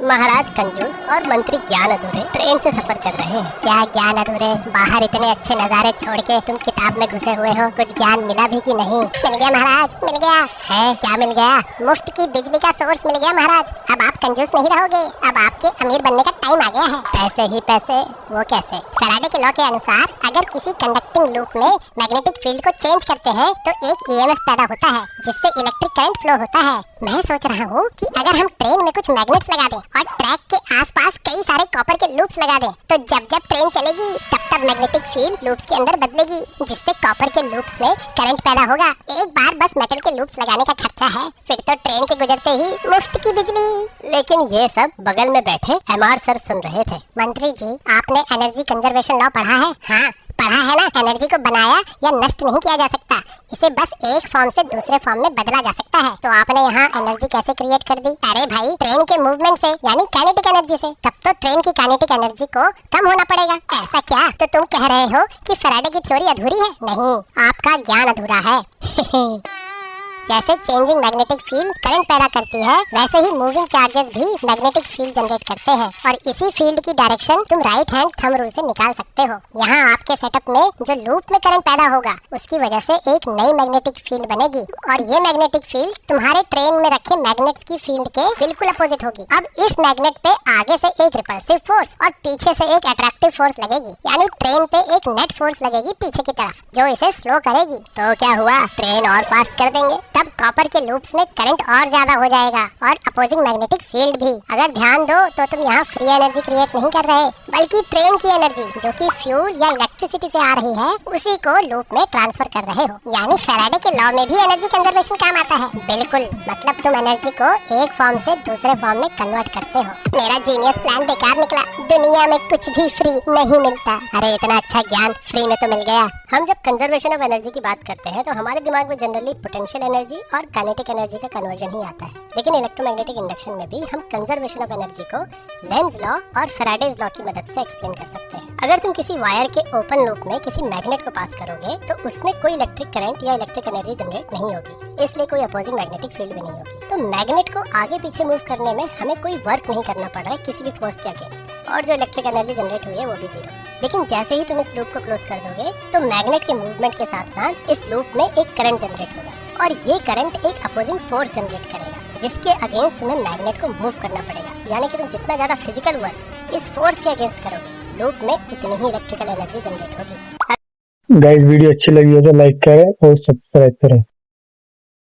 महाराज कंजूस और मंत्री ज्ञान अधूरे ट्रेन से सफर कर रहे हैं। क्या ज्ञान अधूरे, बाहर इतने अच्छे नजारे छोड़ के तुम किताब में घुसे हुए हो, कुछ ज्ञान मिला भी कि नहीं? मिल गया महाराज, मिल गया। है क्या मिल गया? मुफ्त की बिजली का सोर्स मिल गया महाराज। अब आप कंजूस नहीं रहोगे, अब आपके अमीर बनने का टाइम आ गया है। पैसे ही पैसे, वो कैसे? फैराडे के लॉ के अनुसार अगर किसी कंडक्टिंग लूप में मैग्नेटिक फील्ड को चेंज करते हैं तो एक ईएमएफ पैदा होता है जिससे इलेक्ट्रिक करंट फ्लो होता है। मैं सोच रहा हूँ कि अगर हम ट्रेन में कुछ मैग्नेट्स लगा दें और ट्रैक के आसपास कई सारे कॉपर के लूप्स लगा दें तो जब जब ट्रेन चलेगी तब तब मैग्नेटिक फील्ड लूप्स के अंदर बदलेगी जिससे कॉपर के लूप्स में करंट पैदा होगा। एक बार बस मेटल के लूप्स लगाने का खर्चा है, फिर तो ट्रेन के गुजरते ही मुफ्त की बिजली। लेकिन ये सब बगल में बैठे एमआर सर सुन रहे थे। मंत्री जी, आपने एनर्जी कंजर्वेशन लॉ पढ़ा है? हाँ पढ़ा है ना। एनर्जी को बनाया या नष्ट नहीं किया जा सकता, इसे बस एक फॉर्म से दूसरे फॉर्म में बदला जा सकता है। तो आपने यहाँ एनर्जी कैसे क्रिएट कर दी? अरे भाई, ट्रेन के मूवमेंट से यानी काइनेटिक एनर्जी से। तब तो ट्रेन की काइनेटिक एनर्जी को कम होना पड़ेगा। ऐसा क्या? तो तुम कह रहे हो कि फैराडे की थ्योरी अधूरी है? नहीं, आपका ज्ञान अधूरा है। जैसे चेंजिंग मैग्नेटिक फील्ड करंट पैदा करती है, वैसे ही मूविंग चार्जेस भी मैग्नेटिक फील्ड जनरेट करते हैं और इसी फील्ड की डायरेक्शन तुम राइट हैंड थंब रूल से निकाल सकते हो। यहाँ आपके सेटअप में जो लूप में करंट पैदा होगा उसकी वजह से एक नई मैग्नेटिक फील्ड बनेगी और ये मैग्नेटिक फील्ड तुम्हारे ट्रेन में रखे मैग्नेट्स की फील्ड के बिल्कुल अपोजिट होगी। अब इस मैग्नेट पे आगे से एक रिपल्सिव फोर्स और पीछे से एक अट्रैक्टिव फोर्स लगेगी, यानी ट्रेन पे एक नेट फोर्स लगेगी पीछे की तरफ जो इसे स्लो करेगी। तो क्या हुआ? ट्रेन और फास्ट कर देंगे, तब कॉपर के लूप्स में करंट और ज्यादा हो जाएगा और अपोजिंग मैग्नेटिक फील्ड भी। अगर ध्यान दो तो तुम यहाँ फ्री एनर्जी क्रिएट नहीं कर रहे, बल्कि ट्रेन की एनर्जी जो कि फ्यूल या इलेक्ट्रिसिटी से आ रही है उसी को लूप में ट्रांसफर कर रहे हो। यानी फैराडे के लॉ में भी एनर्जी कंजर्वेशन काम आता है। बिल्कुल, मतलब तुम एनर्जी को एक फॉर्म से दूसरे फॉर्म में कन्वर्ट करते हो। मेरा जीनियस प्लान बेकार निकला। दुनिया में कुछ भी फ्री नहीं मिलता। अरे इतना अच्छा ज्ञान फ्री में तो मिल गया। हम जब कंजर्वेशन ऑफ एनर्जी की बात करते हैं तो हमारे दिमाग में जनरली पोटेंशियल एनर्जी और काइनेटिक एनर्जी का कन्वर्जन ही आता है, लेकिन इलेक्ट्रोमैग्नेटिक इंडक्शन में भी हम कंजर्वेशन ऑफ एनर्जी को लेंज लॉ और फैराडेज लॉ की मदद से एक्सप्लेन कर सकते हैं। अगर तुम किसी वायर के ओपन लूप में किसी मैग्नेट को पास करोगे तो उसमें कोई इलेक्ट्रिक करंट या इलेक्ट्रिक एनर्जी जनरेट नहीं होगी, इसलिए कोई अपोजिंग मैग्नेटिक फील्ड भी नहीं होगी। तो मैग्नेट को आगे पीछे मूव करने में हमें कोई वर्क नहीं करना पड़ रहा है किसी भी फोर्स के अगेंस्ट, और जो इलेक्ट्रिक एनर्जी जनरेट हुई है वो भी जीरो। लेकिन जैसे ही तुम इस लूप को क्लोज कर दोगे तो मैग्नेट के मूवमेंट के साथ साथ इस लूप में एक करंट जनरेट होगा और ये करंट एक अपोजिंग फोर्स जनरेट करेगा जिसके अगेंस्ट तुम्हें मैग्नेट को मूव करना पड़ेगा। यानी कि तुम जितना ज्यादा फिजिकल वर्क इस फोर्स के अगेंस्ट करोगे लूप में उतनी ही इलेक्ट्रिकल एनर्जी जनरेट होगी। गाइस, वीडियो अच्छी लगी हो तो लाइक करें और सब्सक्राइब करें।